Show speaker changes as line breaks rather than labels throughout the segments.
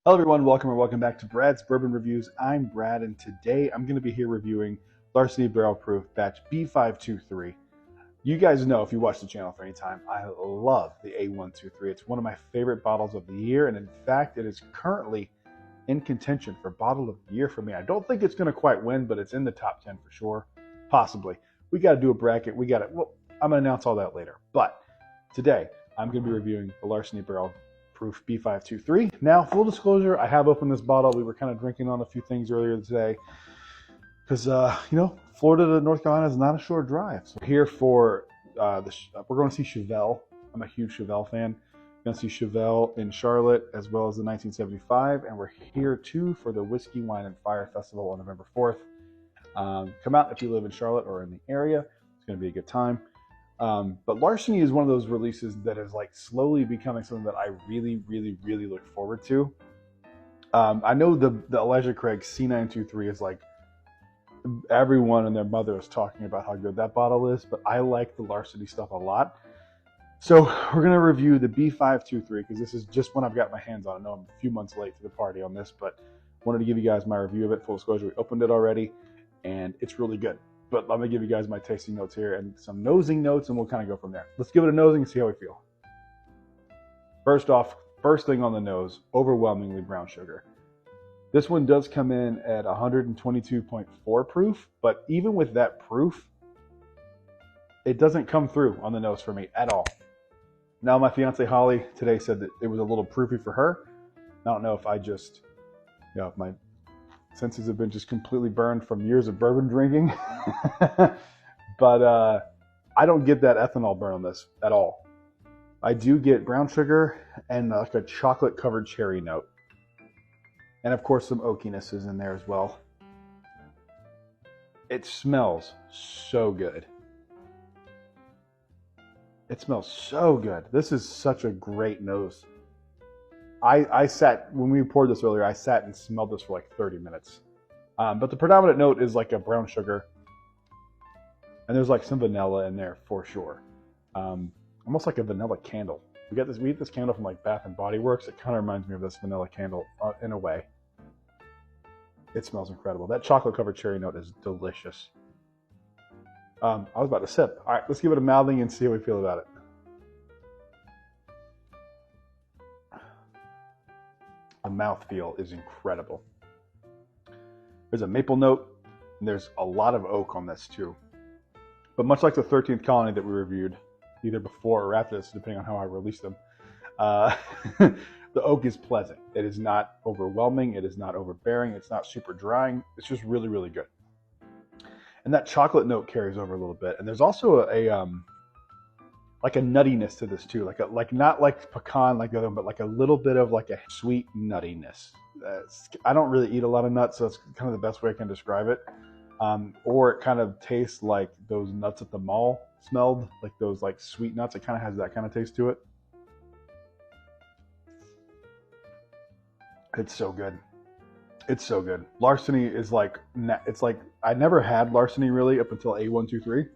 Hello everyone, welcome back to Brad's Bourbon Reviews. I'm Brad, and today I'm going to be here reviewing Larceny Barrel Proof Batch B523. You guys know, if you watch the channel for any time, I love the A123. It's one of my favorite bottles of the year, and in fact, it is currently in contention for Bottle of the Year for me. I don't think it's going to quite win, but it's in the top 10 for sure, possibly. We got to do a bracket. Well, I'm going to announce all that later. But today, I'm going to be reviewing the Larceny Barrel Proof B523. Now, full disclosure, I have opened this bottle. We were kind of drinking on a few things earlier today because, Florida to North Carolina is not a short drive. So here for, we're going to see Chevelle. I'm a huge Chevelle fan. We're going to see Chevelle in Charlotte as well as the 1975. And we're here too for the Whiskey, Wine, and Fire Festival on November 4th. Come out if you live in Charlotte or in the area. It's going to be a good time. But Larceny is one of those releases that is like slowly becoming something that I really look forward to. I know the Elijah Craig C923 is like everyone and their mother is talking about how good that bottle is, but I like the Larceny stuff a lot. So we're going to review the B523 because this is just one I've got my hands on. I know I'm a few months late to the party on this, but wanted to give you guys my review of it. Full disclosure, we opened it already and it's really good. But let me give you guys my tasting notes here and some nosing notes, and we'll kind of go from there. Let's give it a nosing and see how we feel. First off, first thing on the nose, overwhelmingly brown sugar. This one does come in at 122.4 proof, but even with that proof, it doesn't come through on the nose for me at all. Now, my fiance Holly today said that it was a little proofy for her. I don't know if I just, if my senses have been just completely burned from years of bourbon drinking. But I don't get that ethanol burn on this at all. I do get brown sugar and like a chocolate covered cherry note. And of course some oakiness is in there as well. It smells so good. It smells so good. This is such a great nose. I sat, when we poured this earlier, I sat and smelled this for like 30 minutes. But the predominant note is like a brown sugar. And there's like some vanilla in there for sure. Almost like a vanilla candle. We get this candle from like Bath and Body Works. It kind of reminds me of this vanilla candle in a way. It smells incredible. That chocolate covered cherry note is delicious. I was about to sip. All right, let's give it a mouthing and see how we feel about it. The mouthfeel is incredible. There's a maple note, and there's a lot of oak on this too. But much like the 13th Colony that we reviewed, either before or after this, depending on how I release them, the oak is pleasant. It is not overwhelming. It is not overbearing. It's not super drying. It's just really good. And that chocolate note carries over a little bit. And there's also like a nuttiness to this too, like not like pecan like the other one, but like a little bit of like a sweet nuttiness. I don't really eat a lot of nuts, so it's kind of the best way I can describe it. Or it kind of tastes like those nuts at the mall smelled, like those like sweet nuts. It kind of has that kind of taste to it. It's so good. It's so good. Larceny is like, it's like I never had Larceny really up until A123.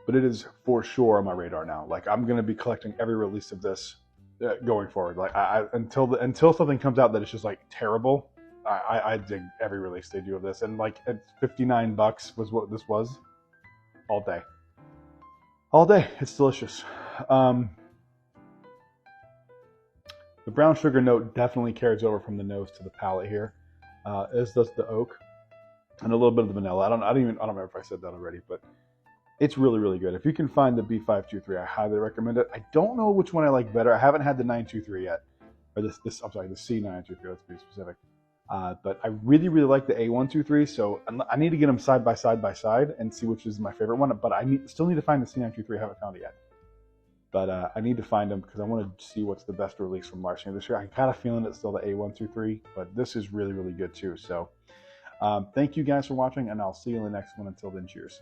But it is for sure on my radar now. Like I'm going to be collecting every release of this going forward. Like until something comes out that is just like terrible, I dig every release they do of this. And like at $59 was what this was. All day. All day. It's delicious. The brown sugar note definitely carries over from the nose to the palate here, as does the oak, and a little bit of the vanilla. I don't remember if I said that already, but it's really good. If you can find the B523, I highly recommend it. I don't know which one I like better. I haven't had the 923 yet, or I'm sorry, the C923. Let's be specific. But I really like the A123. So I need to get them side by side and see which is my favorite one. But still need to find the C923. I haven't found it yet. But I need to find them because I want to see what's the best release from Larceny this year. I got a feeling it's still the A123, but this is really good too. So thank you guys for watching, and I'll see you in the next one. Until then, cheers.